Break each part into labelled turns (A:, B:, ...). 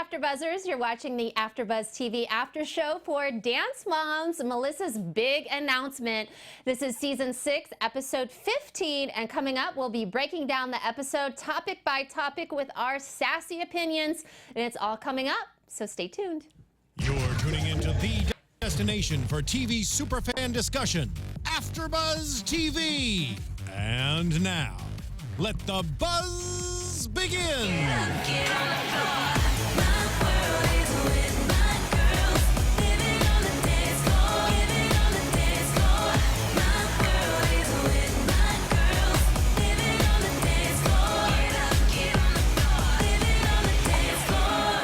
A: AfterBuzzers. You're watching the AfterBuzz TV After Show for Dance Moms. Melissa's big announcement. This is Season 6, Episode 15, and coming up, we'll be breaking down the episode topic by topic with our sassy opinions, and it's all coming up, so stay tuned.
B: You're tuning into the destination for TV superfan discussion, AfterBuzz TV. And now, let the buzz begin.
C: Get on the floor. My world is with my girls. Living on the dance floor. Living on the dance floor. My world is with my girls. Living on the dance floor. Get on the floor. Living on the dance floor.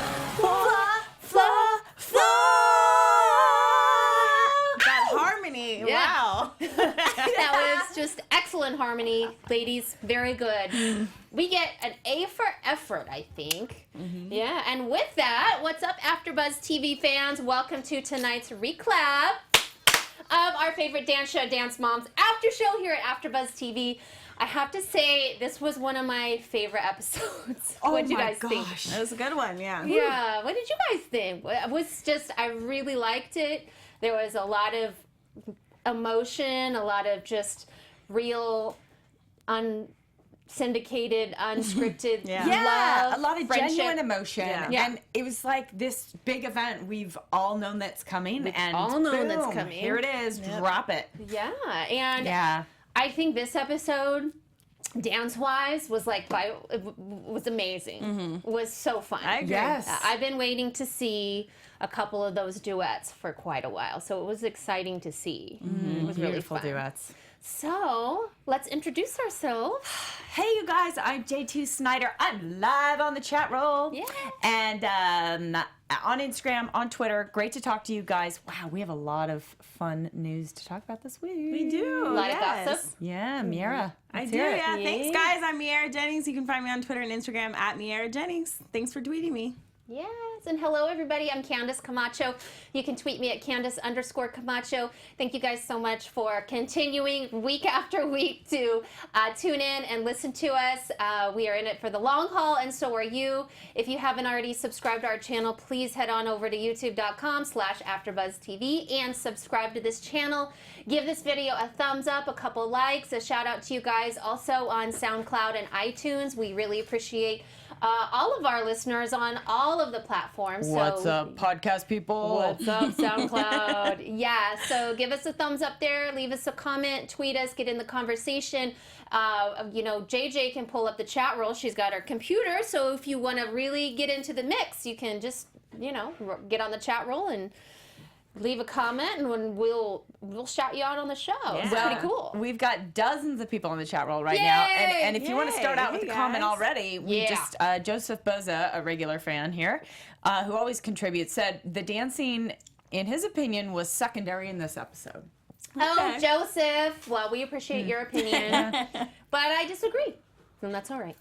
D: That harmony.
A: Yeah.
D: Wow.
A: That was just excellent harmony, ladies. Very good. We get an A for effort, I think. Yeah, and with that, what's up, AfterBuzz TV fans? Welcome to tonight's recap of our favorite dance show, Dance Moms After Show here at AfterBuzz TV. I have to say, this was one of my favorite episodes.
D: Oh
A: what did you
D: my
A: guys think?
D: gosh. That was a good one, yeah.
A: Yeah, what did you guys think? It was just, I really liked it. There was a lot of emotion, a lot of just real, unsyndicated, unscripted
E: Yeah,
A: love,
E: a lot of
A: friendship.
E: genuine emotion.
A: Yeah.
E: And it was like this big event we've all known that's coming. And
A: all known that's
E: boom,
A: coming.
E: Here it is. Drop it.
A: Yeah, and
E: Yeah.
A: I think this episode, dance-wise, was like was amazing. It was so fun.
D: I agree.
E: Yes.
A: I've been waiting to see a couple of those duets for quite a while, so it was exciting to see. It was really
E: Beautiful
A: fun.
E: duets.
A: So let's introduce ourselves.
E: Hey, you guys, I'm J2 Snyder. I'm live on the chat roll.
A: Yeah.
E: And on Instagram, on Twitter. Great to talk to you guys. Wow, we have a lot of fun news to talk about this week.
D: We do.
A: A lot of
D: yes.
A: gossip.
E: Yeah, Miaira.
D: I
E: let's
D: do,
E: hear it.
D: yeah.
A: Yeah.
D: Thanks, guys. I'm Miaira Jennings. You can find me on Twitter and Instagram at Miaira Jennings. Thanks for tweeting me.
A: Yes, and hello everybody. I'm Candice Camacho. You can tweet me at Candice_Camacho. Thank you guys so much for continuing week after week to tune in and listen to us. We are in it for the long haul, and so are you. If you haven't already subscribed to our channel, please head on over to youtube.com/AfterBuzzTV and subscribe to this channel. Give this video a thumbs up, a couple likes, a shout out to you guys also on SoundCloud and iTunes. We really appreciate all of our listeners on all of the platforms.
E: What's up, podcast people?
A: What's up, SoundCloud? Yeah, so give us a thumbs up there, leave us a comment, tweet us, get in the conversation. JJ can pull up the chat roll. She's got her computer, so if you want to really get into the mix, you can just, get on the chat roll and leave a comment, and we'll shout you out on the show. It's pretty cool.
E: We've got dozens of people on the chat roll right now. And if you want to start out with a
D: Hey,
E: comment
D: guys.
E: already, we just, Joseph Boza, a regular fan here, who always contributes, said the dancing, in his opinion, was secondary in this episode.
A: Oh,
D: Okay.
A: Joseph. Well, we appreciate your opinion, but I disagree, and that's all right.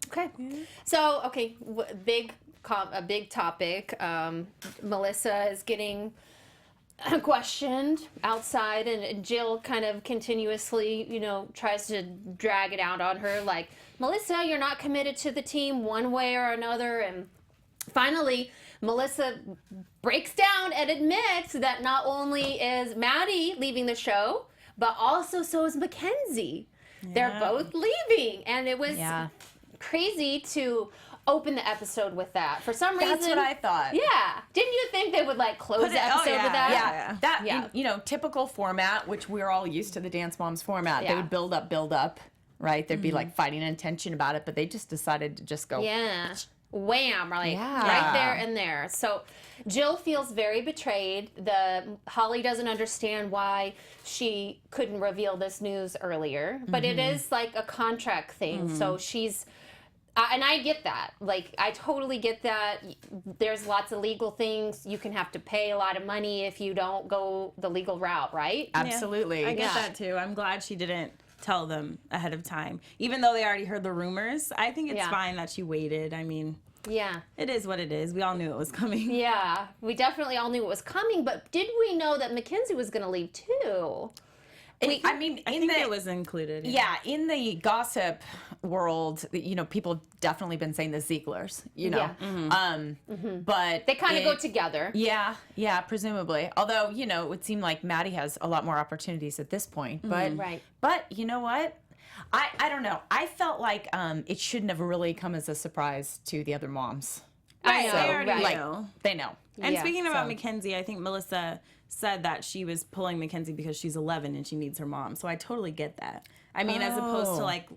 A: Okay. So, a big topic. Melissa is getting questioned outside, and Jill kind of continuously, tries to drag it out on her, like, Melissa, you're not committed to the team one way or another, and finally, Melissa breaks down and admits that not only is Maddie leaving the show, but also so is Mackenzie. They're both leaving, and it was crazy to open the episode with that. For some reason,
E: That's what I thought.
A: Yeah, didn't you think they would close the episode with that?
E: Typical format, which we're all used to, the Dance Moms format.
A: Yeah.
E: They would build up, right? There'd be fighting and tension about it, but they just decided to just go.
A: Yeah. Wham, right
E: Yeah.
A: there and there. So Jill feels very betrayed. Holly doesn't understand why she couldn't reveal this news earlier, but it is like a contract thing. So she's, and I get that. I totally get that. There's lots of legal things. You can have to pay a lot of money if you don't go the legal route, right?
E: Absolutely.
D: I get that too. I'm glad she didn't tell them ahead of time. Even though they already heard the rumors, I think it's fine that she waited. I mean,
A: Yeah.
D: it is what it is. We all knew it was coming.
A: Yeah. We definitely all knew it was coming, but did we know that Mackenzie was going to leave too?
E: I mean,
D: I think it was included.
E: Yeah, in the gossip world, people definitely been saying the Zieglers,
A: Yeah.
E: but
A: They kind of go together.
E: Yeah, presumably. Although, it would seem like Maddie has a lot more opportunities at this point. But
A: Right.
E: But you know what? I don't know. I felt like it shouldn't have really come as a surprise to the other moms.
A: I know,
D: They already
A: right.
D: know.
E: They know.
D: And
A: Yeah,
D: speaking about
E: so-
D: Mackenzie, I think Melissa said that she was pulling Mackenzie because she's 11 and she needs her mom. So I totally get that. I mean, as opposed to like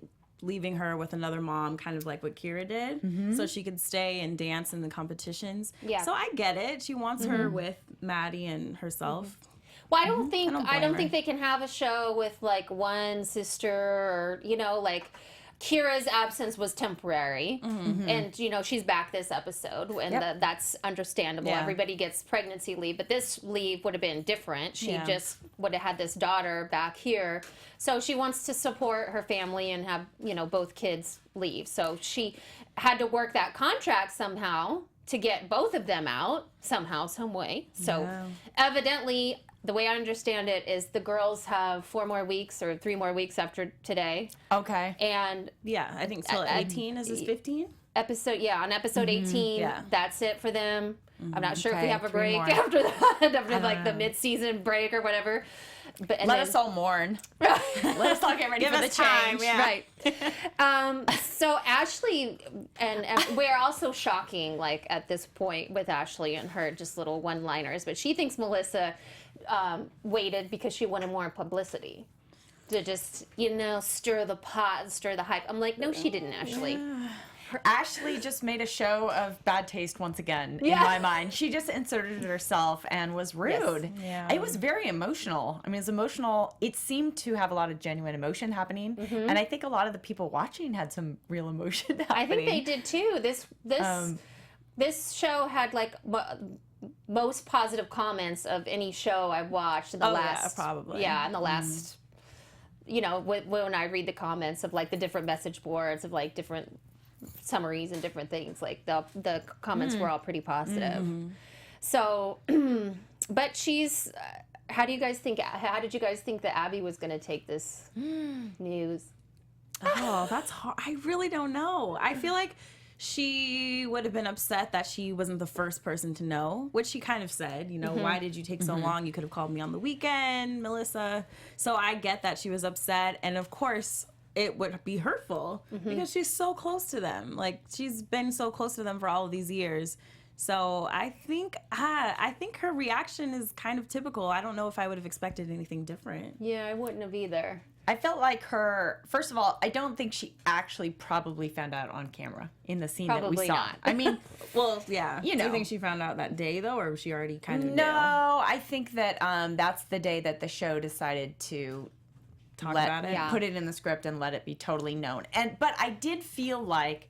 D: leaving her with another mom, kind of like what Kira did, so she could stay and dance in the competitions.
A: Yeah.
D: So I get it. She wants her with Maddie and herself.
A: Well, I don't think
D: don't
A: I don't
D: blame
A: think
D: her.
A: they can have a show with like one sister or like Kira's absence was temporary, and she's back this episode, and that's understandable.
E: Yeah.
A: Everybody gets pregnancy leave, but this leave would have been different. She
D: Yeah.
A: just would have had this daughter back here, so she wants to support her family and have both kids leave. So she had to work that contract somehow to get both of them out somehow, some way. So evidently, the way I understand it is the girls have 4 more weeks or 3 more weeks after today.
E: Okay.
A: And
D: Yeah, I think till 18 is this 15?
A: on episode 18,
D: Yeah.
A: that's it for them. I'm not sure if we
E: Okay,
A: have a
E: 3
A: break
E: more.
A: after that, after like the mid-season break or whatever. But
E: Let us all mourn. Let us all get ready
D: Give
E: for the
D: us time,
E: change.
D: yeah.
A: Right. So Ashley, and we're also shocking, like at this point with Ashley and her just little one-liners, but she thinks Melissa waited because she wanted more publicity to just, stir the pot and stir the hype. I'm like, no, she didn't, Ashley.
E: Ashley just made a show of bad taste once again, in
A: Yeah.
E: my mind. She just inserted herself and was rude.
D: Yeah.
E: It was very emotional. I mean, it was emotional. It seemed to have a lot of genuine emotion happening. And I think a lot of the people watching had some real emotion happening.
A: I think they did too. This show had like most positive comments of any show I've watched in the last.
D: Yeah, probably.
A: Yeah, in the last. When I read the comments of like the different message boards of like different summaries and different things, like the comments were all pretty positive. So, but she's. How did you guys think that Abby was going to take this news?
D: Oh, that's hard. I really don't know. I feel like she would have been upset that she wasn't the first person to know, which she kind of said, why did you take so long? You could have called me on the weekend, Melissa. So I get that she was upset. And of course, it would be hurtful because she's so close to them. Like, she's been so close to them for all of these years. So I think her reaction is kind of typical. I don't know if I would have expected anything different.
A: Yeah, I wouldn't have either.
E: I felt like first of all, I don't think she actually probably found out on camera in the scene that
A: Probably
E: we saw.
A: not.
E: I mean,
D: Well, yeah.
E: You
D: Do
E: know.
D: you think she found out that day, though, or was she already kind of knew?
E: no, I think that that's the day that the show decided to
D: Talk about it?
A: Yeah.
E: put it in the script and let it be totally known. But I did feel like,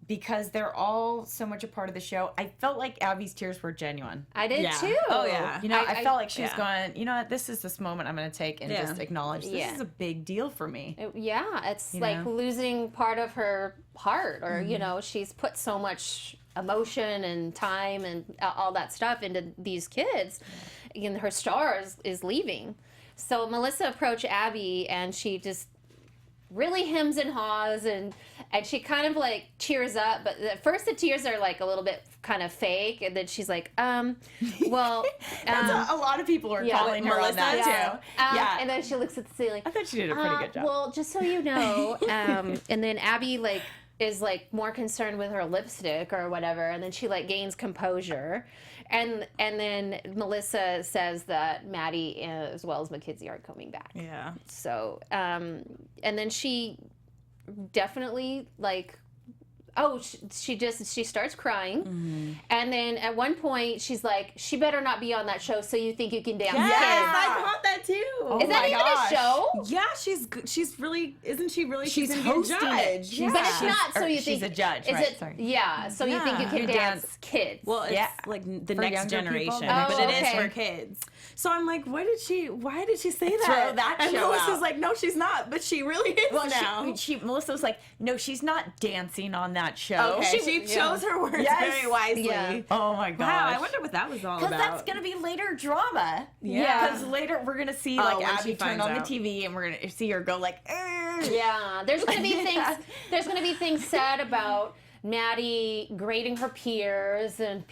E: because they're all so much a part of the show, I felt like Abby's tears were genuine.
A: I did
D: Yeah.
A: too.
D: Oh, yeah.
E: I felt like she was
D: yeah.
E: going, what, this is this moment I'm going to take and
D: Yeah.
E: just acknowledge this
A: Yeah.
E: is a big deal for me.
A: It's
E: You
A: like
E: know?
A: losing part of her heart, or she's put so much emotion and time and all that stuff into these kids, and her star is leaving. So Melissa approached Abby, and she just really hems and haws, and she kind of like tears up, but at first the tears are like a little bit kind of fake, and then she's like, well,
E: That's a lot of people are calling her on
D: Melissa,
E: that
A: yeah.
E: too. Yeah.
A: And then she looks at the ceiling.
E: I thought she did a pretty good job.
A: Well, just so you know, and then Abby is more concerned with her lipstick or whatever, and then she gains composure, and then Melissa says that Maddie as well as Mackenzie aren't coming back.
D: Yeah.
A: So and then she definitely she starts crying, and then at one point she's like, she better not be on that show, so you think you can dance.
D: Yes,
A: kids.
D: I thought that too.
A: Is that even a show?
D: Yeah, she's good. She's really, isn't she really?
E: She's
D: gonna be a
E: hosting it.
D: judge.
E: She's-
A: But it's
E: Yeah.
A: not so
E: Or
A: you
E: she's
A: think
E: a judge,
A: Is
E: right,
A: it?
E: sorry.
A: Yeah. So you think you
D: Yeah.
A: can
E: You
A: dance
E: dance.
A: kids?
D: Well, it's
E: Yeah.
D: like the
E: For
D: next
E: younger people,
D: generation,
E: the next
D: but it is
A: okay.
D: for kids. So I'm like, why did she say that?
E: Throw that
D: and
E: show
D: Melissa's
E: out.
D: like, no, she's not, but she really is now.
E: Melissa was like, no, she's not dancing on that that show.
D: Okay, she chose her words very wisely.
A: Yeah.
E: Oh my gosh.
D: Wow, I wonder what that was all
E: Because
D: about.
E: that's gonna be later drama.
D: Yeah.
E: Because later we're gonna see
D: Oh,
E: like
D: when
E: Abby
D: she
E: turn
D: finds
E: on the
D: out.
E: TV, and we're gonna see her go like, "Ugh."
A: Yeah, there's gonna be things. There's gonna be things said about Maddie grading her peers and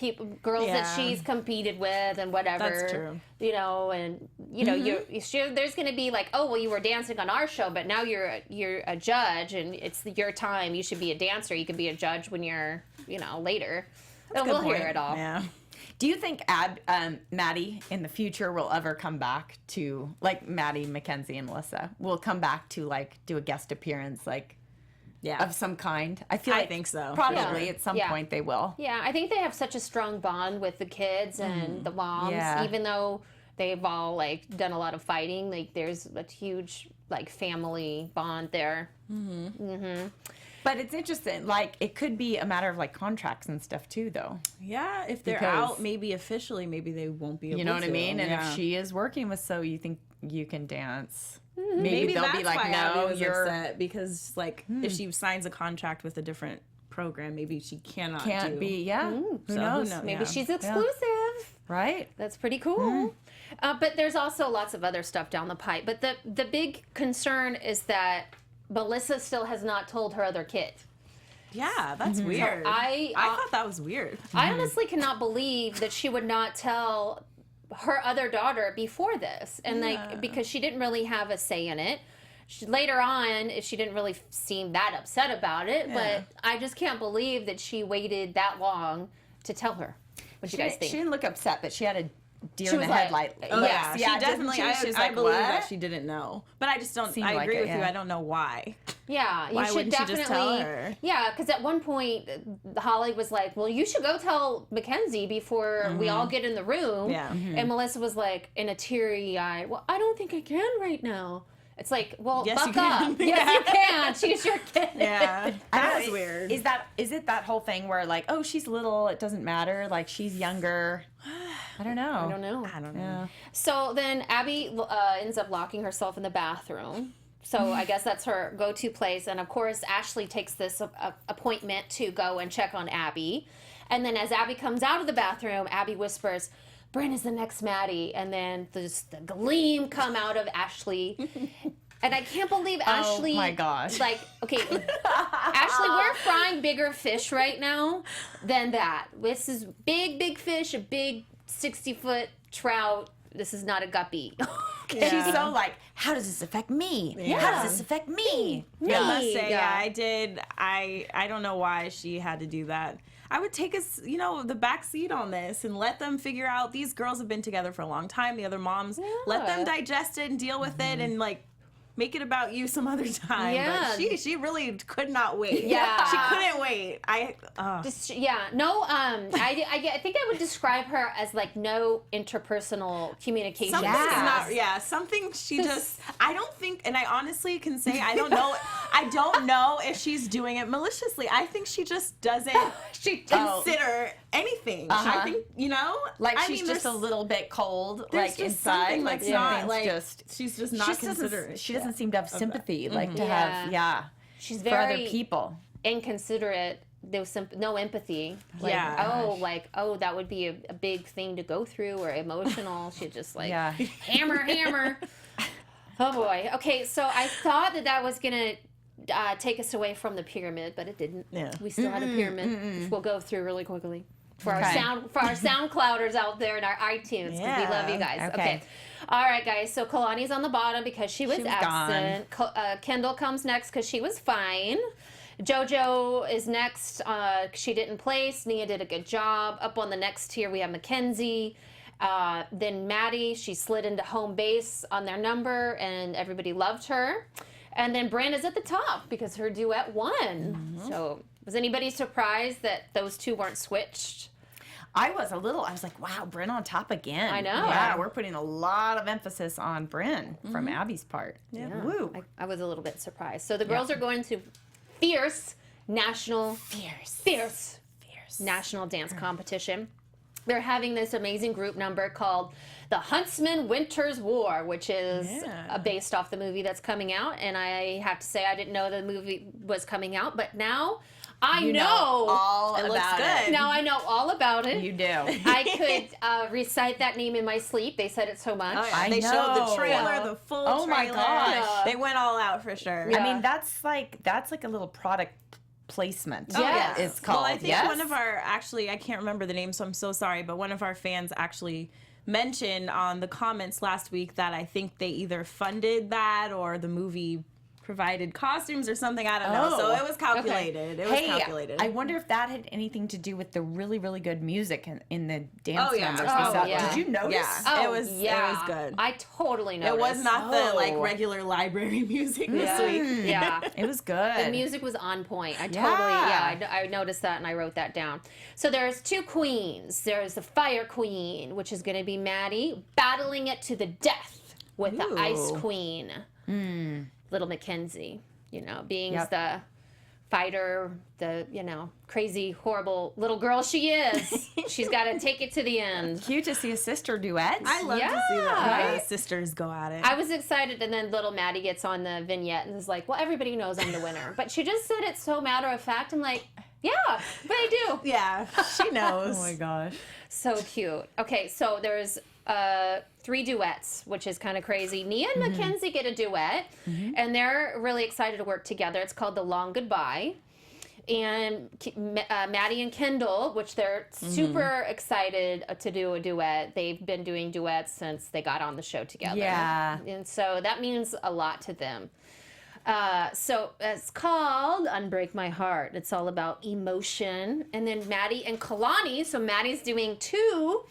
A: girls that
D: Yeah.
A: she's competed with and whatever.
D: That's true.
A: You know, and you know, there's gonna be like, oh well, you were dancing on our show, but now you're a judge, and it's your time. You should be a dancer. You can be a judge when you're, later. And
D: Good
A: we'll hear
D: point.
A: it all.
D: Yeah.
E: Do you think Maddie in the future will ever come back to, like, Maddie, Mackenzie, and Melissa will come back to, like, do a guest appearance, like,
D: Yeah.
E: of some kind? I feel
D: I
E: like
D: think so.
E: Probably
A: Yeah.
E: at some
A: Yeah.
E: point they will.
A: Yeah, I think they have such a strong bond with the kids and the moms,
E: Yeah.
A: even though they've all like done a lot of fighting. Like there's a huge like family bond there.
E: But it's interesting. Like, it could be a matter of, like, contracts and stuff, too, though.
D: Yeah, if they're
E: Because-
D: out, maybe officially, maybe they won't be able to.
E: You know what I mean? And
D: Yeah.
E: if she is working with So You Think You Can Dance,
D: Maybe
E: they'll
D: that's
E: be like,
D: why Abby
E: no,
D: was
E: you're
D: upset, because, like, if she signs a contract with a different program, maybe she cannot
E: can't
D: do.
E: be. Yeah. Who
D: So who
E: knows?
D: knows?
A: Maybe
D: Yeah.
A: she's exclusive.
E: Right?
A: That's pretty cool. But there's also lots of other stuff down the pipe. But the big concern is that Melissa still has not told her other kid.
D: Yeah, that's weird.
A: I
D: thought that was weird.
A: I honestly cannot believe that she would not tell her other daughter before this, and like because she didn't really have a say in it. Later on, she didn't really seem that upset about it, but I just can't believe that she waited that long to tell her. What do you guys think?
E: She didn't look upset, but she had a deer
A: She
E: in the
A: was like-
E: headlight.
A: Oh,
D: Yeah,
E: Yes,
D: she definitely.
E: didn't she? She was
D: I
E: like,
D: believe
E: what?
D: that she didn't know, but I just don't.
E: Seemed
D: I
E: like
D: agree
E: it,
D: with you.
E: yeah.
D: I don't know why.
A: Yeah, you
D: Why
A: should
D: wouldn't she
A: definitely.
D: just tell her?
A: Yeah, because at one point, Holly was like, "Well, you should go tell Mackenzie before we all get in the room."
D: Yeah.
A: And Melissa was like, in a teary eye, "Well, I don't think I can right now." It's like, well,
D: Yes, you
A: buck up.
D: can.
A: Yes, you can. She's your kid.
D: Yeah,
E: I
D: that
E: don't-
D: was weird.
E: Is it that whole thing where, like, oh, she's little, it doesn't matter, like, she's younger? I don't know.
A: I don't know.
D: I don't know.
E: Yeah.
A: So then Abby ends up locking herself in the bathroom. So I guess that's her go-to place. And of course, Ashley takes this appointment to go and check on Abby. And then as Abby comes out of the bathroom, Abby whispers, "Bryn is the next Maddie." And then the gleam come out of Ashley. And I can't believe Ashley.
E: my gosh.
A: Like, okay, Ashley, we're frying bigger fish right now than that. This is big fish, a big 60-foot trout. This is not a guppy. Okay.
E: She's so like, how does this affect me?
D: Yeah.
E: How does this affect me?
D: I must
A: Me.
D: say,
A: Yeah.
D: I did. I don't know why she had to do that. I would take us, the back seat on this and let them figure out. These girls have been together for a long time. The other moms, let them digest it and deal with it, and like make it about you some other time.
A: Yeah.
D: But she really could not wait.
A: Yeah.
D: she couldn't wait.
A: No, I think I would describe her as like no interpersonal communication.
D: Something's
A: skills.
D: not, something she just, I don't think, and I honestly can say, I don't know if she's doing it maliciously. I think she just doesn't consider anything. I think,
E: Like,
D: I
E: she's
D: mean,
E: just a little bit cold,
D: there's
E: like,
D: just
E: inside.
D: something
E: Like,
D: that's not,
E: something's
D: like,
E: just...
D: she's just not considerate.
E: She doesn't seem to have sympathy, like, to
A: Yeah.
E: have,
A: She's
E: for
A: very
E: other people.
A: inconsiderate. There was no empathy. Like,
D: Yeah.
A: that would be a big thing to go through, or emotional. She just like
E: Yeah.
A: hammer. Oh boy. Okay, so I thought that was gonna take us away from the pyramid, but it didn't.
D: Yeah.
A: We still had a pyramid, which we'll go through really quickly for our
E: Okay.
A: SoundClouders out there in our iTunes, because we love you guys. Okay. All right, guys. So Kalani's on the bottom because she was absent. Kendall comes next because she was fine. JoJo is next. She didn't place. Nia did a good job. Up on the next tier, we have Mackenzie. Then Maddie, she slid into home base on their number, and everybody loved her. And then Bryn is at the top because her duet won. So was anybody surprised that those two weren't switched?
E: I was like, wow, Bryn on top again.
A: I know.
E: Yeah, we're putting a lot of emphasis on Bryn from Abby's part. Yeah. Woo.
A: I was a little bit surprised. So the girls are going to fierce national dance competition. They're having this amazing group number called the Huntsman Winter's War, which is based off the movie that's coming out. And I have to say, I didn't know the movie was coming out, but now I
E: You
A: know.
E: all
D: It looks
E: about
D: good.
E: it.
A: Now I know all about it.
E: You do.
A: I could recite that name in my sleep. They said it so much.
D: Oh, yeah.
E: I
D: They showed the
E: know.
D: trailer, the full
E: Oh my
D: trailer.
E: gosh.
D: They went all out for sure.
A: Yeah.
E: I mean, that's like a little product placement.
A: Oh, yes.
E: It's called.
D: Well, I think
E: yes?
D: one of our, actually, I can't remember the name, so I'm so sorry, but one of our fans actually mentioned on the comments last week that I think they either funded that or the movie provided costumes or something. I don't know. So
E: Oh.
D: it was calculated. It was
E: Hey,
D: calculated.
E: I wonder if that had anything to do with the really, really good music in the dance
D: Oh, yeah.
E: numbers.
D: Oh,
E: we saw.
A: yeah.
E: Did you notice?
D: Yeah.
A: Oh,
D: It was good.
A: I totally noticed.
D: It was not the like
E: Oh.
D: regular library music this
A: Yeah.
D: week.
A: Yeah.
E: It was good.
A: The music was on point. I
E: Yeah.
A: totally, I noticed that and I wrote that down. So there's two queens. There's the Fire Queen, which is going to be Maddie, battling it to the death with the Ice
D: Ooh.
A: Queen, Little Mackenzie. You know, being
E: Yep.
A: the fighter, the, crazy, horrible little girl she is. She's got to take it to the end.
E: Cute to see a sister duet.
D: I love to see that
A: Yeah.
D: when sisters go at it.
A: I was excited, and then little Maddie gets on the vignette and is like, well, everybody knows I'm the winner. But she just said it so matter of fact. I'm like, yeah, but I do.
D: yeah, she knows.
E: Oh my gosh.
A: So cute. Okay, so there's 3 duets, which is kind of crazy. Nia and Mackenzie get a duet, and they're really excited to work together. It's called The Long Goodbye. And Maddie and Kendall, which they're super excited to do a duet. They've been doing duets since they got on the show together.
E: Yeah.
A: And so that means a lot to them. So it's called Unbreak My Heart. It's all about emotion. And then Maddie and Kalani. So Maddie's doing 2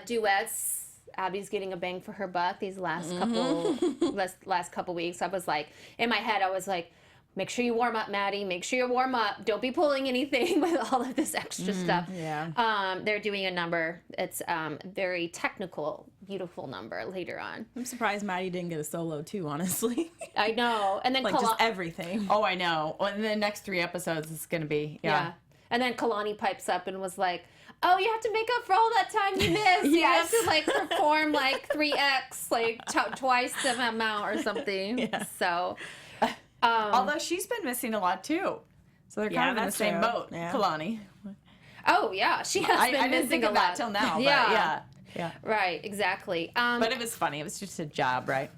A: duets. Abby's getting a bang for her buck these last couple weeks. I was like, in my head, I was like, make sure you warm up, Maddie. Make sure you warm up. Don't be pulling anything with all of this extra stuff.
D: Yeah.
A: They're doing a number. It's very technical, beautiful number later on.
D: I'm surprised Maddie didn't get a solo too, honestly.
A: I know. And then
D: Like just everything.
E: Oh, I know. Well, in the next 3 episodes, it's going to be,
A: yeah. And then Kalani pipes up and was like, oh, you have to make up for all that time you missed. You have to like perform like 3x, like twice the amount or something.
D: Yeah.
A: So,
E: Although she's been missing a lot too. So they're
D: Yeah,
E: kind of in the
D: that's
E: same
D: true.
E: boat,
D: Yeah.
E: Kalani.
A: oh yeah, she has
E: I
A: been
E: didn't
A: missing
E: think
A: a
E: of
A: lot
E: that till now,
A: Yeah.
E: but yeah. Yeah.
A: Right, exactly.
E: But it was funny. It was just a job, right?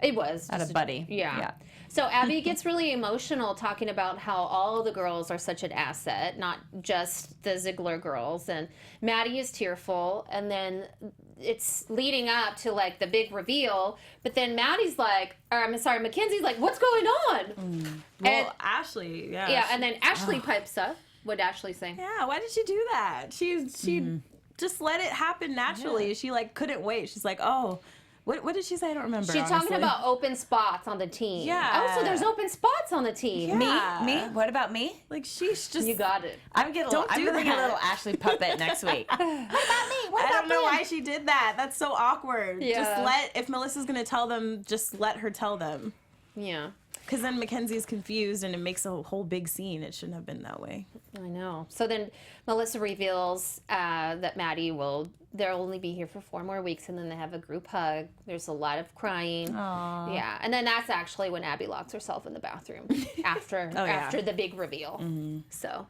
A: It was
E: Had
A: just
E: a buddy.
A: Yeah. So Abby gets really emotional talking about how all the girls are such an asset, not just the Ziegler girls. And Maddie is tearful, and then it's leading up to like the big reveal. But then Maddie's like, or I'm sorry, Mackenzie's like, what's going on?
D: Well, Ashley, yeah.
A: Yeah, and then Ashley pipes up. What'd Ashley say?
D: Yeah, why did she do that? She just let it happen naturally. She like couldn't wait. She's like, oh, what did she say? I don't remember.
A: She's talking
D: honestly.
A: about open spots on the team.
D: Yeah.
A: Oh, so there's open spops on the team.
D: Yeah.
E: Me? What about me?
D: like she's just.
A: You got it.
E: I'm gonna
D: Don't do
E: be a
D: that.
E: little Ashley puppet next week. What about me? What
D: I
E: about
D: don't know
E: me?
D: why she did that. That's so awkward.
A: Yeah.
D: Just if Melissa's gonna tell them, just let her tell them.
A: Yeah.
D: Because then Mackenzie's confused and it makes a whole big scene. It shouldn't have been that way.
A: I know. So then Melissa reveals that they'll only be here for 4 more weeks, and then they have a group hug. There's a lot of crying.
E: Aww.
A: Yeah, and then that's actually when Abby locks herself in the bathroom after
D: yeah.
A: after the big reveal. So.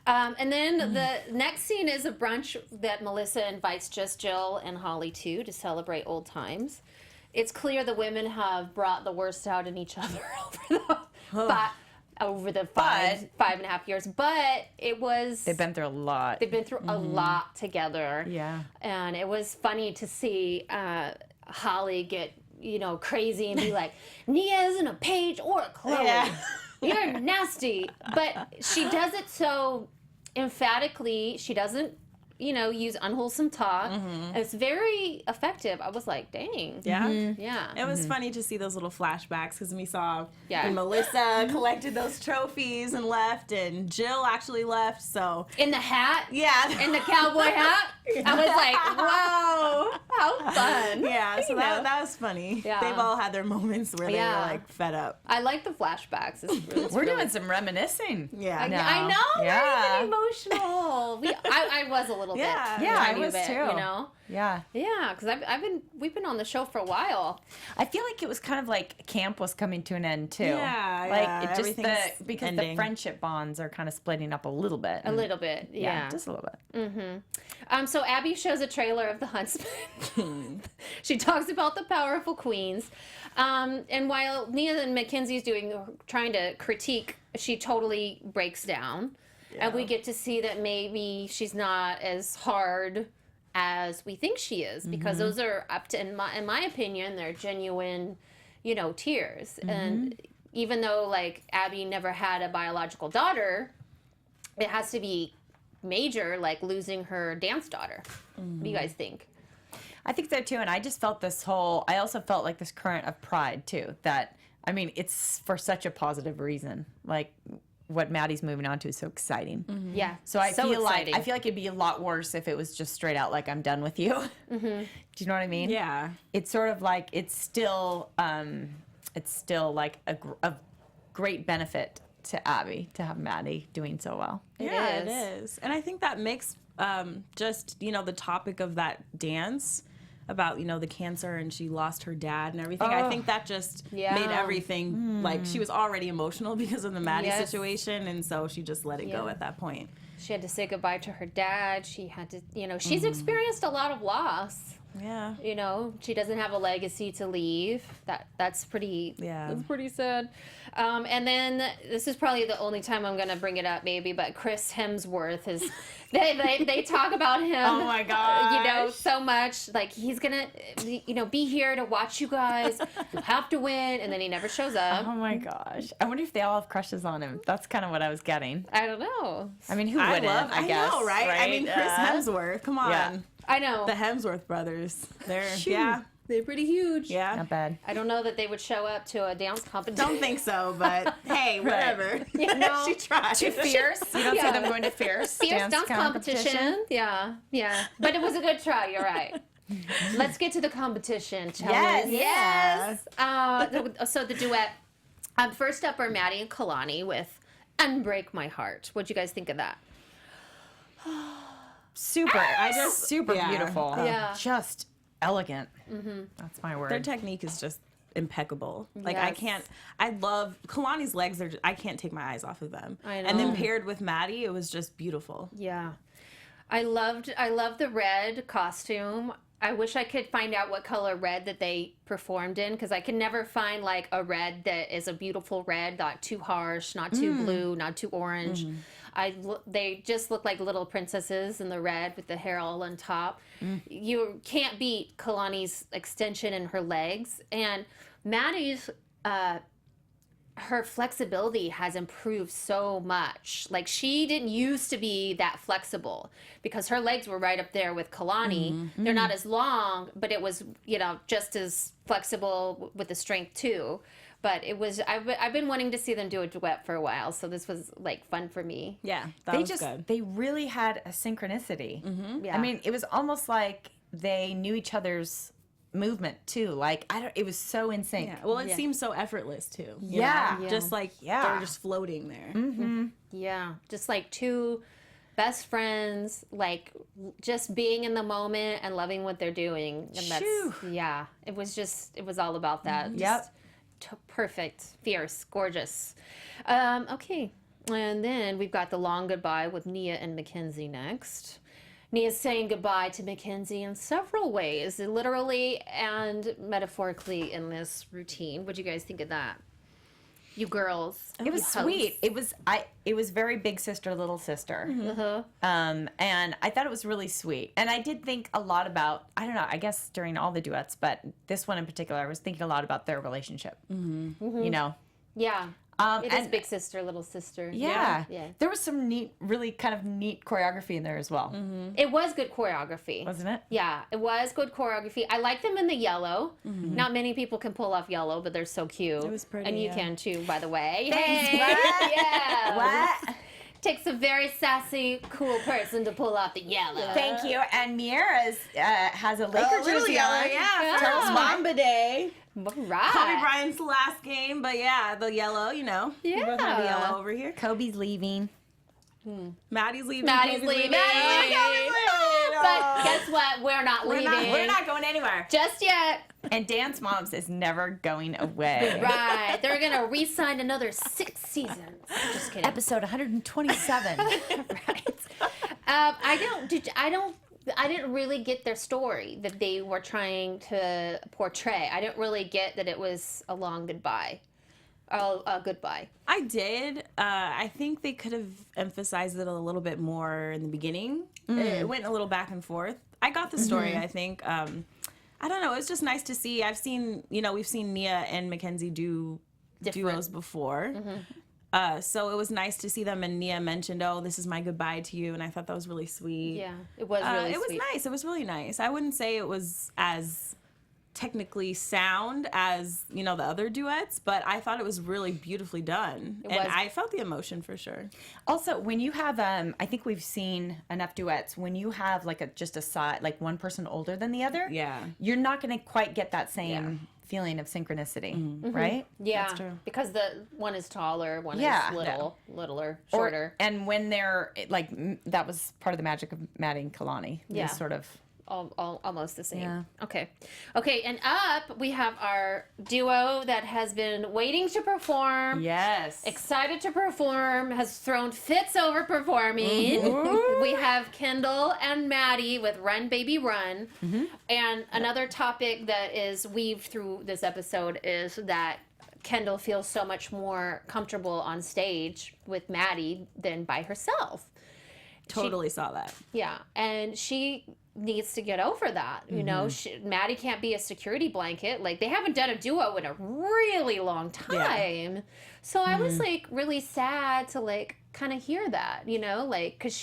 A: And then the next scene is a brunch that Melissa invites just Jill and Holly to celebrate old times. It's clear the women have brought the worst out in each other over the five and a half years. But it was
E: They've been through a lot.
A: they've been through a lot together.
E: Yeah.
A: And it was funny to see Holly get crazy and be like, Nia isn't a Paige or a Chloe.
D: Yeah.
A: You're nasty. But she does it so emphatically. She doesn't use unwholesome talk. And it's very effective. I was like, dang.
D: Yeah.
A: Yeah.
D: It was funny to see those little flashbacks because we saw
A: Yeah.
D: when Melissa collected those trophies and left, and Jill actually left. So
A: In the hat.
D: yeah,
A: In the cowboy hat. I was like, whoa, how fun.
D: Yeah, so
A: You know.
D: that was funny.
A: Yeah.
D: They've all had their moments where they
A: Yeah.
D: were like fed up.
A: I like the flashbacks.
E: We're doing some reminiscing.
D: Yeah.
A: I
E: now.
A: know.
E: Yeah.
A: We're even emotional. I was a little
D: Yeah.
A: bit.
E: Yeah, I
A: tiny
E: was
A: bit,
E: too.
A: You know.
E: Yeah.
A: Yeah, because we've been on the show for a while.
E: I feel like it was kind of like camp was coming to an end too.
D: Yeah,
E: like
D: yeah,
E: it just
D: everything's
E: because the
D: ending.
E: friendship bonds are kind of splitting up a little bit.
A: A little bit.
E: yeah,
A: Yeah.
E: just a little bit.
A: So Abby shows a trailer of The Huntsman. She talks about the powerful queens. And while Nia and Mackenzie's trying to critique, she totally breaks down. And we get to see that maybe she's not as hard as we think she is, because those are in my opinion, they're genuine, tears. And even though like Abby never had a biological daughter, it has to be major, like losing her dance daughter. What do you guys think?
E: I think so too, and I just felt I also felt like this current of pride too. That I mean, it's for such a positive reason. Like what Maddie's moving on to is so exciting.
A: Yeah.
E: So I feel
A: exciting.
E: like it'd be a lot worse if it was just straight out like I'm done with you. Do you know what I mean?
D: Yeah.
E: It's sort of like it's still like a great benefit to Abby to have Maddie doing so well.
D: Yeah,
A: is.
D: it is. And I think that makes just, the topic of that dance about, the cancer and she lost her dad and everything. I think that just
A: Yeah.
D: made everything, like, she was already emotional because of the Maddie
A: Yes.
D: situation. And so she just let it go
A: Yeah.
D: at that point.
A: She had to say goodbye to her dad. She had to, she's experienced a lot of loss.
D: Yeah.
A: She doesn't have a legacy to leave. That's pretty.
D: Yeah.
A: That's pretty sad. And then this is probably the only time I'm gonna bring it up, maybe. But Chris Hemsworth is. They talk about him.
E: Oh my gosh.
A: So much. Like he's gonna, be here to watch you guys. You have to win, and then he never shows up.
E: Oh my gosh. I wonder if they all have crushes on him. That's kind of what I was getting.
A: I don't know.
E: I mean, who wouldn't? I guess.
D: know, right? I mean, Chris Hemsworth, come on.
E: Yeah.
A: I know.
D: The Hemsworth brothers. They're,
E: Phew.
D: yeah.
A: They're pretty huge.
D: Yeah.
E: Not bad.
A: I don't know that they would show up to a dance competition.
D: Don't think so, but hey, whatever.
A: No.
D: She tried.
E: Too fierce. You don't
A: Yeah.
E: see them going to fierce
A: Fierce dance competition. Yeah. But it was a good try. You're right. Let's get to the competition, shall
E: Yes.
A: we? Yes. So the duet. First up are Maddie and Kalani with "Unbreak My Heart." What'd you guys think of that?
E: Super. Super
D: yeah.
E: beautiful.
A: Yeah.
E: Just elegant. That's my word.
D: Their technique is just impeccable. Like
A: Yes.
D: I love Kalani's legs I can't take my eyes off of them.
A: I
D: And then
A: know.
D: paired with Maddie, it was just beautiful.
A: Yeah. I loved the red costume. I wish I could find out what color red that they performed in, because I can never find like a red that is a beautiful red, not too harsh, not too blue, not too orange. They just look like little princesses in the red with the hair all on top. You can't beat Kalani's extension in her legs, and Maddie's her flexibility has improved so much. Like she didn't used to be that flexible because her legs were right up there with Kalani. They're not as long, but it was, just as flexible with the strength too. But it was, I've been wanting to see them do a duet for a while. So this was like fun for me.
D: Yeah, that was good.
E: They really had a synchronicity.
A: Yeah.
E: I mean, it was almost like they knew each other's movement too. Like it was so in sync.
D: Yeah. Well, it
A: Yeah.
D: seems so effortless too. you
E: Yeah.
D: know?
A: Yeah.
D: Just like they're just floating there.
A: Yeah, just like two best friends, like just being in the moment and loving what they're doing. And that's,
E: Phew.
A: yeah, it was all about that.
E: Yep.
A: Just perfect, fierce, gorgeous. Okay, and then we've got the long goodbye with Nia and Mackenzie next. Nia's saying goodbye to Mackenzie in several ways, literally and metaphorically in this routine. What do you guys think of that? You girls.
E: It was sweet. It was very big sister, little sister. And I thought it was really sweet. And I did think a lot about, I don't know, I guess during all the duets, but this one in particular, I was thinking a lot about their relationship. You know?
A: Yeah. It is
E: and-
A: big sister, little sister.
E: Yeah.
A: Yeah.
E: There was some really kind of neat choreography in there as well.
A: It was good choreography.
E: Wasn't it?
A: Yeah, it was good choreography. I like them in the yellow. Not many people can pull off yellow, but they're so cute.
D: It was pretty,
A: And you
D: yeah.
A: can too, by the way.
E: Thanks.
A: Hey!
E: What?
A: Yeah.
E: What?
A: Takes a very sassy, cool person to pull off the yellow.
E: Thank you. And Miaira has a Laker jersey on.
D: Yeah.
E: Tell us why.
D: Mamba Day.
A: Right.
D: Kobe Bryant's last game, but yeah, the yellow, you know.
A: Yeah.
D: We both have the yellow over here.
E: Kobe's leaving.
D: Maddie's leaving.
A: Maddie's
D: Kobe's
A: leaving.
D: Kobe's leaving.
A: But guess what? We're not leaving.
E: We're not going anywhere.
A: Just yet.
E: And Dance Moms is never going away.
A: Right. They're going to re-sign another 6 seasons. Just kidding.
E: Episode 127.
A: Right. I didn't really get their story that they were trying to portray. I didn't really get that it was a long goodbye. A goodbye.
D: I did. I think they could have emphasized it a little bit more in the beginning. It went a little back and forth. I got the story, I think. I don't know. It's just nice to see. We've seen Nia and Mackenzie do duos before. So it was nice to see them, and Nia mentioned, "Oh, this is my goodbye to you," and I thought that was really sweet.
A: Yeah, it was really
D: It was
A: sweet.
D: nice. It was really nice. I wouldn't say it was as technically sound as the other duets, but I thought it was really beautifully done, and
A: was.
D: I felt the emotion for sure.
E: Also, when you have, I think we've seen enough duets. When you have just a side, like one person older than the other,
D: Yeah.
E: you're not going to quite get that same feeling of synchronicity, right?
A: Yeah,
D: That's true.
A: because the one is taller, one
E: Yeah.
A: is littler, shorter.
E: And when they're that was part of the magic of Maddie and Kalani.
A: Yeah.
E: Sort of.
A: Almost the same.
E: Yeah.
A: Okay, and up we have our duo that has been waiting to perform.
E: Yes.
A: Excited to perform, has thrown fits over performing. We have Kendall and Maddie with Run Baby Run. And another topic that is weaved through this episode is that Kendall feels so much more comfortable on stage with Maddie than by herself.
D: Totally saw that.
A: Yeah, and she needs to get over that. You know, Maddie can't be a security blanket. Like, they haven't done a duo in a really long time. So I was really sad to kind of hear that, because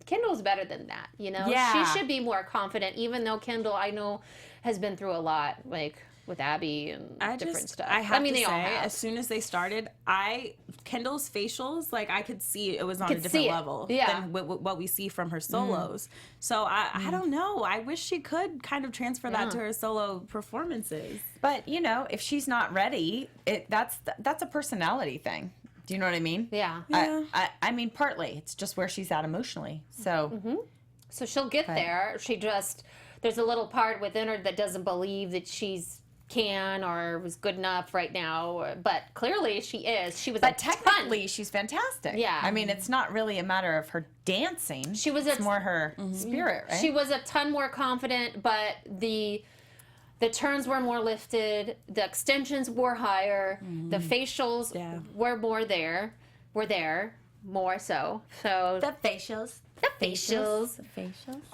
A: Kendall's better than that,
E: Yeah.
A: She should be more confident, even though Kendall, I know, has been through a lot, with Abby and different stuff.
D: I have to
A: they all
D: say,
A: have.
D: as soon as they started, Kendall's facials, I could see it was on a
A: Could
D: different
A: see it.
D: level
A: Yeah.
D: than what we see from her solos. So I don't know. I wish she could kind of transfer that to her solo performances.
E: But if she's not ready, that's a personality thing. Do you know what I mean?
A: Yeah.
E: I mean, partly it's just where she's at emotionally. So
A: So she'll get there. There's a little part within her that doesn't believe that she's can or was good enough right now, but clearly she is. She was
E: But technically, she's fantastic.
A: Yeah.
E: I mean, it's not really a matter of her dancing. It's more her spirit, right?
A: She was a ton more confident, but the turns were more lifted, the extensions were higher, the facials were more so. So
E: the facials.
A: the facials.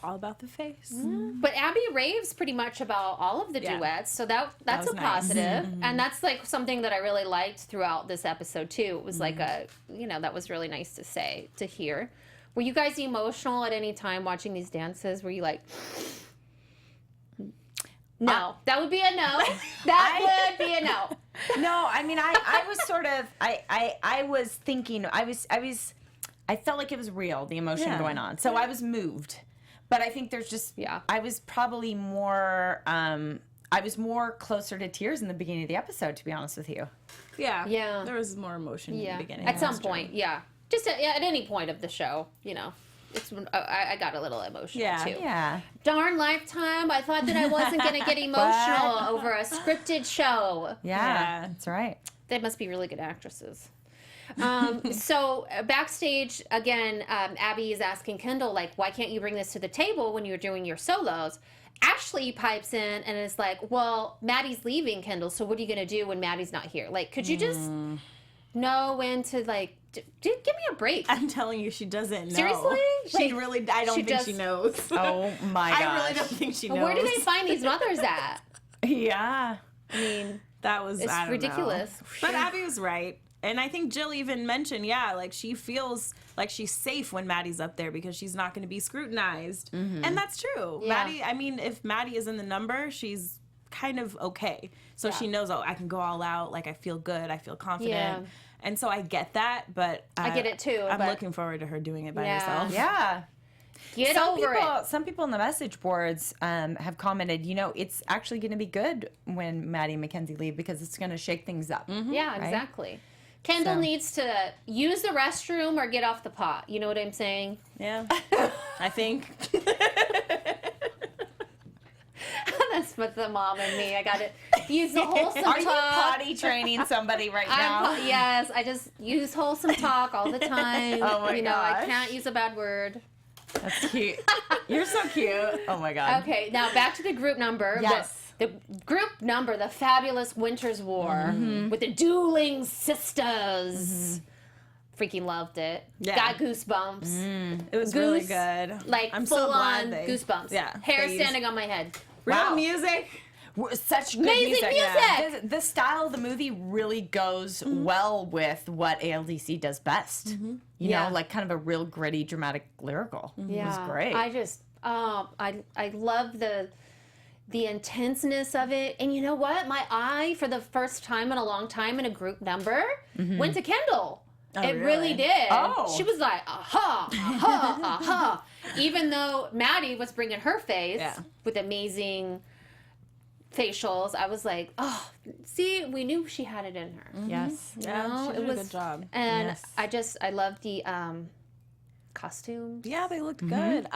D: All about the face.
A: But Abby raves pretty much about all of the
D: Yeah.
A: duets, so that's
D: was
A: a
D: nice.
A: positive, and that's something that I really liked throughout this episode too. It was that was really nice to hear. Were you guys emotional at any time watching these dances? Were you like? No, that would be a no. That would be a no.
E: No, I mean, I was sort of, I was thinking, I felt like it was real, the emotion going on. So I was moved. But I think there's just, I was probably more, I was more closer to tears in the beginning of the episode, to be honest with you.
D: Yeah.
A: Yeah.
D: There was more emotion in the beginning.
A: At some point, just at any point of the show, It's, I got a little emotional too.
E: Yeah.
A: Darn Lifetime! I thought that I wasn't gonna get emotional over a scripted show.
E: Yeah, that's right.
A: They must be really good actresses. So backstage again, Abby is asking Kendall why can't you bring this to the table when you're doing your solos? Ashley pipes in and is like, well, Maddie's leaving, Kendall. So what are you gonna do when Maddie's not here? Could you just know when to give me a break?
D: I'm telling you, she doesn't know.
A: Seriously?
D: She really, I don't think she knows.
E: Oh my gosh.
D: I really don't think she knows.
A: Where do they find these mothers at?
E: Yeah.
A: I mean,
D: That was
A: it's
D: I don't
A: ridiculous.
D: know. But Abby was right. And I think Jill even mentioned, she feels like she's safe when Maddie's up there because she's not going to be scrutinized. And that's true.
A: Yeah.
D: Maddie, I mean, if Maddie is in the number, she's kind of okay. So she knows, I can go all out. I feel good. I feel confident.
A: Yeah.
D: And so I get that, but
A: I get it too,
D: I'm
A: but-
D: looking forward to her doing it by
A: Yeah.
D: herself.
E: Yeah.
A: Get over it.
E: Some people in the message boards have commented, it's actually going to be good when Maddie and Mackenzie leave because it's going to shake things up.
A: Yeah, exactly. Kendall needs to use the restroom or get off the pot. You know what I'm saying?
D: Yeah. I think.
A: That's what the mom and me. I got to use the wholesome
E: Are you
A: talk.
E: potty training somebody right now?
A: Yes, I just use wholesome talk all the time.
E: Oh my
A: I
E: gosh.
A: can't use a bad word.
E: That's cute. You're so cute. Oh my God.
A: Okay, now back to the group number.
E: Yes.
A: The group number, the fabulous Winter's War with the dueling sisters. Freaking loved it.
D: Yeah.
A: Got goosebumps.
D: It was really good.
A: Like
D: I'm
A: full
D: so glad
A: on
D: they,
A: goosebumps.
D: Yeah.
A: Hair
D: they
A: standing on my head.
D: used real
E: Wow.
D: music.
E: Such good
A: Amazing
E: music.
A: music!
E: The style of the movie really goes well with what ALDC does best. You
A: Yeah.
E: know, like kind of a real gritty, dramatic lyrical. It was great.
A: I just, I love the intenseness of it. And you know what? My eye, for the first time in a long time in a group number, went to Kendall. It really
D: really?
A: did.
E: Oh.
A: She was like, aha, aha, aha. Even though Maddie was bringing her face
D: Yeah.
A: with amazing facials, I was like, oh, see, we knew she had it in her.
E: Yes.
D: Yeah,
A: No,
D: she
A: it
D: did
A: was
D: a good job.
A: And
E: Yes.
A: I love the costumes.
D: Yeah, they looked good.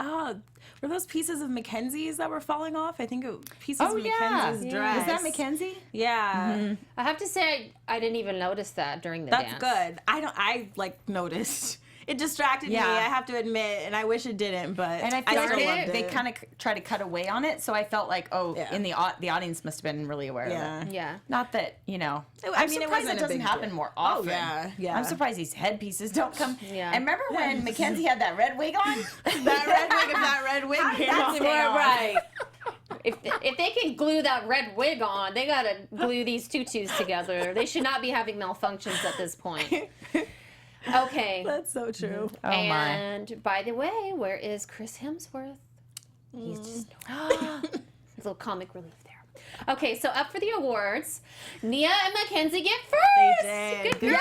D: Were those pieces of Mackenzie's that were falling off? I think pieces
E: Oh,
D: of
E: yeah.
D: Mackenzie's
A: Yeah.
D: dress.
E: Is that Mackenzie?
D: Yeah.
A: I have to say, I didn't even notice that during the
D: That's
A: dance.
D: good. I noticed. It distracted me,
E: Yeah.
D: I have to admit, and I wish it didn't, but
E: And I feel
D: still
E: like
D: loved
E: they
D: it.
E: kind of try to cut away on it, so I felt like,
D: Yeah.
E: in the audience must have been really aware of it.
A: Yeah.
E: Not that,
D: I
E: I'm
D: mean, it
E: surprised
D: wasn't
E: that
D: a
E: doesn't
D: big
E: happen
D: deal.
E: more often.
D: yeah.
E: I'm surprised these headpieces don't come.
A: Yeah.
E: And remember when Mackenzie had that red wig on?
D: that red wig came
E: that
D: off.
E: stay on?
A: Right. If they can glue that red wig on, they gotta glue these tutus together. They should not be having malfunctions at this point. Okay.
D: That's so true.
E: Oh my.
A: And by the way, where is Chris Hemsworth? He's just a little comic relief there. Okay, so up for the awards, Nia and Mackenzie get first.
D: They
A: Good
D: did.
A: girl.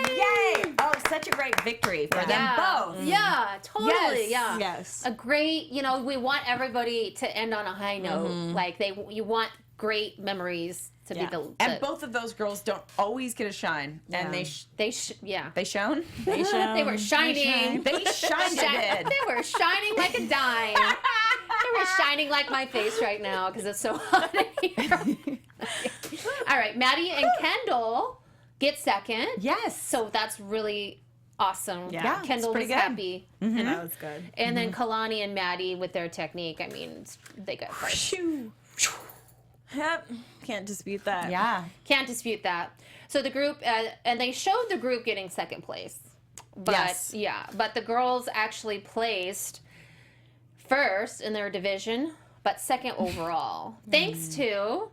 E: Yay!
A: Yay!
E: Yay! Oh, such a great victory for them both.
A: Yeah, totally.
E: Yes.
A: Yeah.
D: Yes.
A: A great, we want everybody to end on a high note. Like you want great memories to be the
E: And both of those girls don't always get a shine. And they
A: they
E: shone?
A: they were shining.
E: They shined it.
A: They were shining like a dime. They were shining like my face right now because it's so hot in here. All right, Maddie and Kendall get second.
E: Yes.
A: So that's really awesome.
D: Yeah,
E: it's
A: Kendall was
E: pretty good.
A: happy.
D: That was good.
A: And then Kalani and Maddie with their technique, I mean, they got first.
D: Yep. Can't dispute that.
E: Yeah.
A: Can't dispute that. So the group, and they showed the group getting second place. But
E: Yes.
A: yeah, but the girls actually placed first in their division, but second overall. Thanks to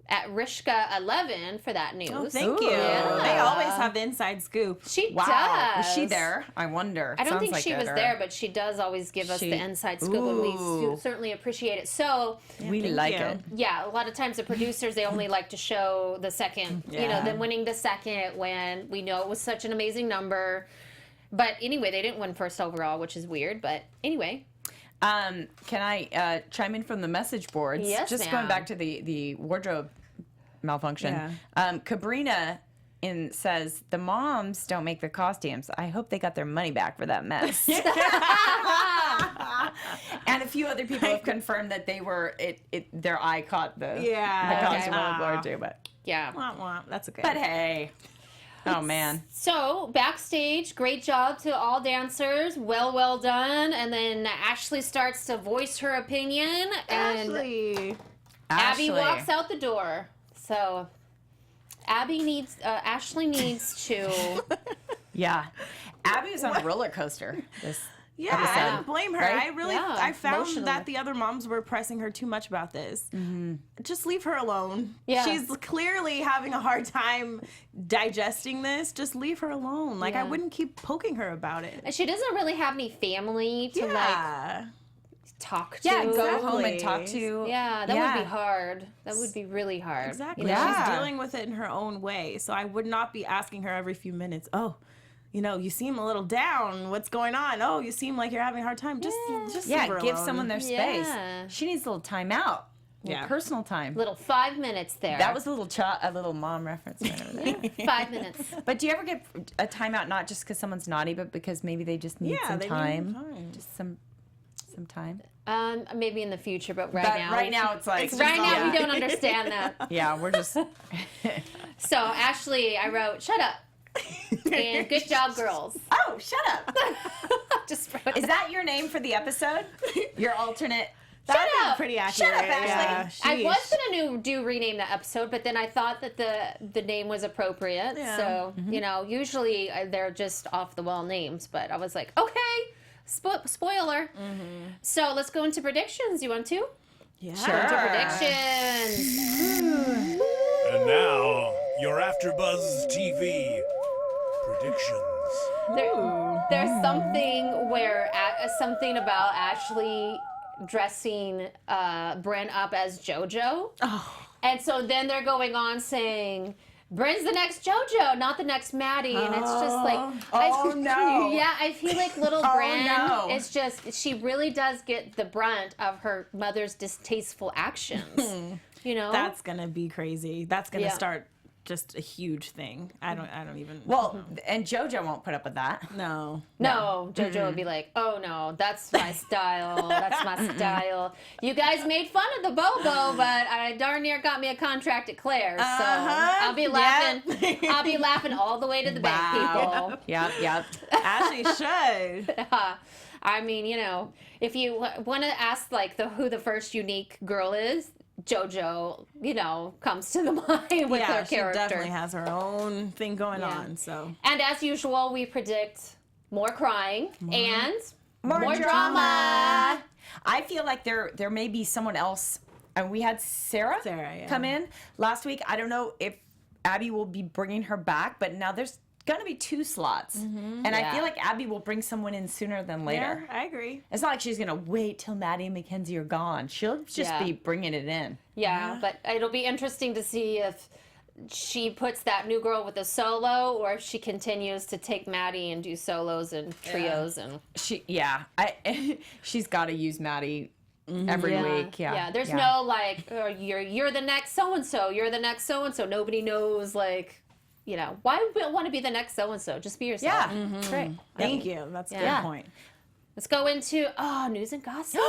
A: at Rishka 11 for that news.
D: Oh, thank you.
A: Yeah.
D: They always have the inside scoop.
A: She
E: Wow.
A: does.
E: Was she there? I wonder.
A: I don't
E: Sounds
A: think
E: like
A: she
E: it,
A: was
E: or-
A: there, but she does always give us
E: She-
A: the inside scoop, and we
E: Ooh.
A: certainly appreciate it. So,
E: We
D: Thank
E: like
D: you.
E: it.
A: yeah, a lot of times the producers, they only like to show the second,
D: Yeah.
A: them winning the second when we know it was such an amazing number. But anyway, they didn't win first overall, which is weird. But anyway,
E: Can I chime in from the message boards?
A: Yes,
E: Just
A: ma'am.
E: going back to the wardrobe malfunction. Cabrina says, the moms don't make the costumes. I hope they got their money back for that mess. And a few other people have confirmed that they were, their eye caught the costume on the floor too. But
A: yeah.
D: Wah, wah. That's okay.
E: But hey. Oh, man.
A: So backstage, great job to all dancers. Well done. And then Ashley starts to voice her opinion. And
D: Ashley.
A: Abby
E: Ashley.
A: walks out the door. So Ashley needs to.
E: Yeah. Abby was on a roller coaster.
D: Yeah, I
E: episode,
D: don't blame her.
E: right?
D: I found
A: emotionally.
D: that the other moms were pressing her too much about this. Just leave her alone.
A: Yeah.
D: She's clearly having a hard time digesting this. Just leave her alone. Like, I
A: Yeah.
D: wouldn't keep poking her about it.
A: And she doesn't really have any family to talk to.
E: Yeah, go
D: Exactly.
E: home and talk to.
A: Yeah, that would be hard. That would be really hard.
D: Exactly.
A: You know?
E: Yeah.
D: She's dealing with it in her own way. So I would not be asking her every few minutes, oh, you know, you seem a little down. What's going on? Oh, you seem like you're having a hard time. Just leave her
E: give
D: alone.
E: someone their space.
A: Yeah.
E: She needs a little time out.
D: Yeah.
E: Personal time.
A: Little 5 minutes there.
E: That was a little mom reference right over there.
A: 5 minutes.
E: But do you ever get a timeout not just because someone's naughty, but because maybe they just need some
D: they
E: time?
D: need time.
E: Just some time.
A: Maybe in the future, but
E: But
A: right now
E: it's like
A: right now we don't understand that.
E: Yeah, we're just
A: So Ashley, I wrote, "Shut up," and "Good job, girls."
E: Oh, shut up.
A: Just wrote
E: Is that your name for the episode? Your alternate.
D: That'd be
A: up.
D: pretty accurate.
E: Shut up, Ashley.
A: I
D: sheesh.
A: was gonna rename the episode, but then I thought that the name was appropriate.
D: Yeah.
A: So you know, usually they're just off the wall names, but I was like, okay, spoiler. So let's go into predictions. You want to?
D: Yeah.
A: Predictions.
B: And now, your AfterBuzz TV predictions.
A: There's something about Ashley dressing Bryn up as JoJo. And so then they're going on saying, Bryn's the next JoJo, not the next Maddie. And it's just like,
E: no.
A: Yeah, I feel like little
E: Oh,
A: Bryn
E: no.
A: is just, she really does get the brunt of her mother's distasteful actions. You know?
D: That's gonna be crazy. That's gonna
A: Yeah.
D: start just a huge thing. I don't even.
E: Well, and JoJo won't put up with that.
D: no.
A: No, JoJo would be like, oh no, that's my style. That's my style. You guys made fun of the Bobo, but I darn near got me a contract at Claire's. So I'll be laughing. I'll be laughing all the way to the bank, people.
E: Yep.
D: Ashley should.
A: I mean, you know, if you want to ask like who the first unique girl is, JoJo, you know, comes to the mind with her
D: She
A: character.
D: definitely has her own thing going
A: Yeah.
D: on. So
A: And as usual, we predict more crying and
E: More
A: drama.
E: I feel like there may be someone else. And we had Sarah
D: yeah.
E: come in last week. I don't know if Abby will be bringing her back, but now there's going to be 2 slots. And I
A: Yeah.
E: feel like Abby will bring someone in sooner than later.
D: Yeah, I agree.
E: It's not like she's going to wait till Maddie and Mackenzie are gone. She'll just
A: Yeah.
E: be bringing it in.
A: Yeah, but it'll be interesting to see if she puts that new girl with a solo or if she continues to take Maddie and do solos and trios and
E: She's got to use Maddie every week. Yeah.
A: There's no like you're the next so and so. You're the next so and so. Nobody knows like, you know, why would we want to be the next so and so? Just be yourself.
E: Yeah. Great.
D: Thank you. That's a
A: Yeah.
D: good point.
A: Let's go into news and gossip.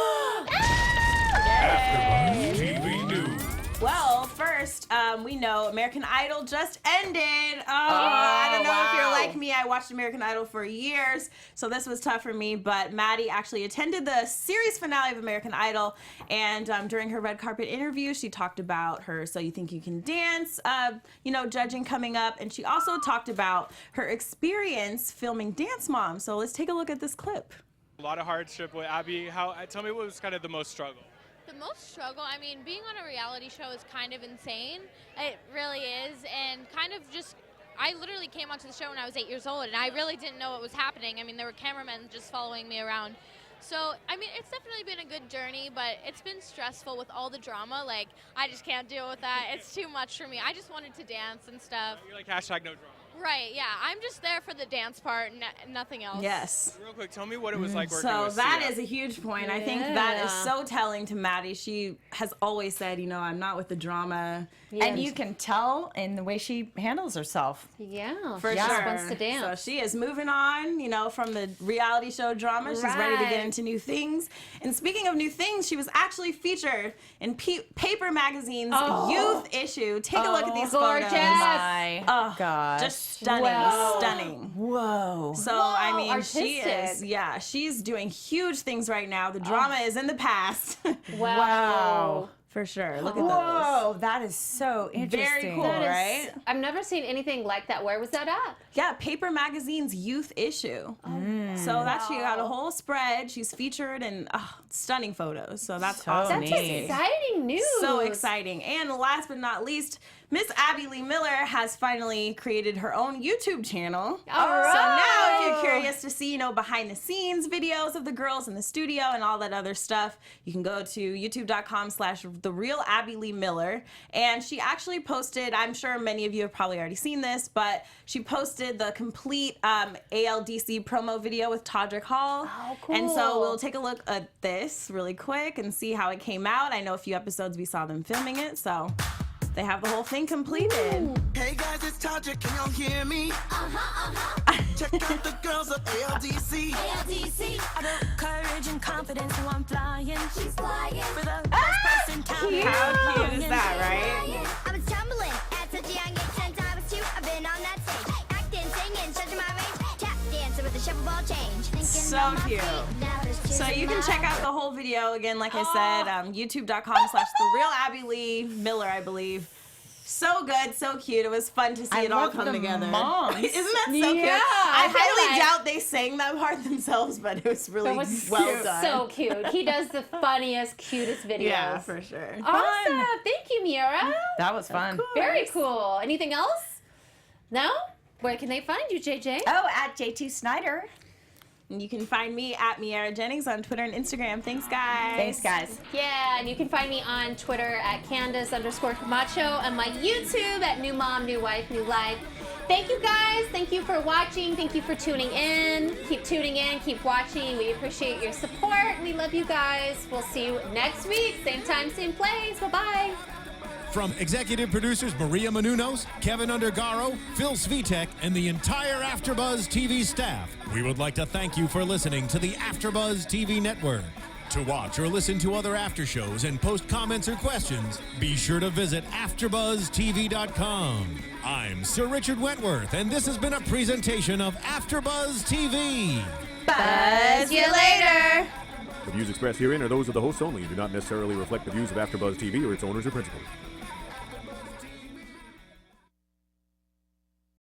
B: AfterBuzz TV News.
D: Well, first, we know American Idol just ended. I don't know if you're
E: wow.
D: like me. I watched American Idol for years, so this was tough for me. But Maddie actually attended the series finale of American Idol, and during her red carpet interview, she talked about her So You Think You Can Dance, judging coming up, and she also talked about her experience filming Dance Moms. So let's take a look at this clip.
F: A lot of hardship with Abby. Tell me what was kind of the most struggle?
G: The most struggle, I mean, being on a reality show is kind of insane. It really is, and kind of just, I literally came onto the show when I was 8 years old, and I really didn't know what was happening. I mean, there were cameramen just following me around. So, I mean, it's definitely been a good journey, but it's been stressful with all the drama. Like, I just can't deal with that. It's too much for me. I just wanted to dance and stuff.
F: You're like hashtag no drama.
G: Right, yeah. I'm just there for the dance part, nothing else.
D: Yes.
F: Real quick, tell me what it was like working
D: So
F: with
D: that
F: Sia.
D: is a huge point. I think that is so telling to Maddie. She has always said, I'm not with the drama.
E: And you can tell in the way she handles herself.
A: Yeah,
D: For
A: she just
D: sure.
A: wants to dance.
D: So she is moving on, from the reality show drama. She's ready to get into new things. And speaking of new things, she was actually featured in Paper Magazine's youth issue. Take a look at these
A: gorgeous.
D: photos.
E: My
D: Oh,
E: gosh.
D: just stunning, stunning.
E: Whoa.
D: So, I mean,
A: artistic.
D: she's doing huge things right now. The drama is in the past.
A: Wow.
D: For sure. Look at those.
E: Whoa, that is so interesting.
D: Very cool,
A: That is-
D: right?
A: I've never seen anything like that. Where was that at?
D: Yeah, Paper Magazine's youth issue. So she got a whole spread. She's featured in stunning photos. So that's awesome.
A: That's
E: neat.
A: exciting exciting news.
D: So exciting. And last but not least, Miss Abby Lee Miller has finally created her own YouTube channel.
A: All right.
D: So now if you're curious to see, behind the scenes videos of the girls in the studio and all that other stuff, you can go to youtube.com/TheRealAbbyLeeMiller. And she actually posted, I'm sure many of you have probably already seen this, but she posted the complete ALDC promo video with Todrick Hall.
A: Oh, cool.
D: And so we'll take a look at this really quick and see how it came out. I know a few episodes we saw them filming it, so they have the whole thing completed.
H: Hey guys, it's Todrick. Can y'all hear me? Check out the girls of ALDC.
C: ALDC. I got courage and confidence, so I'm flying. She's flying. For the
A: Ah,
C: best person town.
A: cute.
D: How cute is that, right?
C: I was tumbling at such a young age since I was 2. I've been on that stage, acting, singing, stretching my range, tap dancing with a shuffleball change.
D: So cute. So you can check out the whole video again, like I said, youtube.com/TheRealAbbyLeeMiller, I believe. So good, so cute. It was fun to see it all
E: love
D: come
E: the
D: together.
E: moms.
D: Isn't that so cute?
A: Yeah,
D: I
A: I feel
D: highly
A: like-
D: doubt they sang that part themselves, but it was really
A: It was
D: well done.
A: so cute. He does the funniest, cutest videos.
D: Yeah, for sure.
A: Awesome. Thank you, Miaira.
E: That was fun.
A: Very cool. Anything else? No? Where can they find you, JJ?
E: Oh, at J2 Snyder.
D: And you can find me at Miaira Jennings on Twitter and Instagram. Thanks, guys.
E: Thanks, guys.
A: Yeah, and you can find me on Twitter at Candice_Camacho and my YouTube at New Mom, New Wife, New Life. Thank you guys. Thank you for watching. Thank you for tuning in. Keep tuning in. Keep watching. We appreciate your support. We love you guys. We'll see you next week. Same time, same place. Bye-bye.
B: From executive producers Maria Menounos, Kevin Undergaro, Phil Svitek, and the entire AfterBuzz TV staff, we would like to thank you for listening to the AfterBuzz TV network. To watch or listen to other after shows and post comments or questions, be sure to visit AfterBuzzTV.com. I'm Sir Richard Wentworth, and this has been a presentation of AfterBuzz TV.
D: Buzz you later.
I: The views expressed herein are those of the hosts only and do not necessarily reflect the views of AfterBuzz TV or its owners or principals.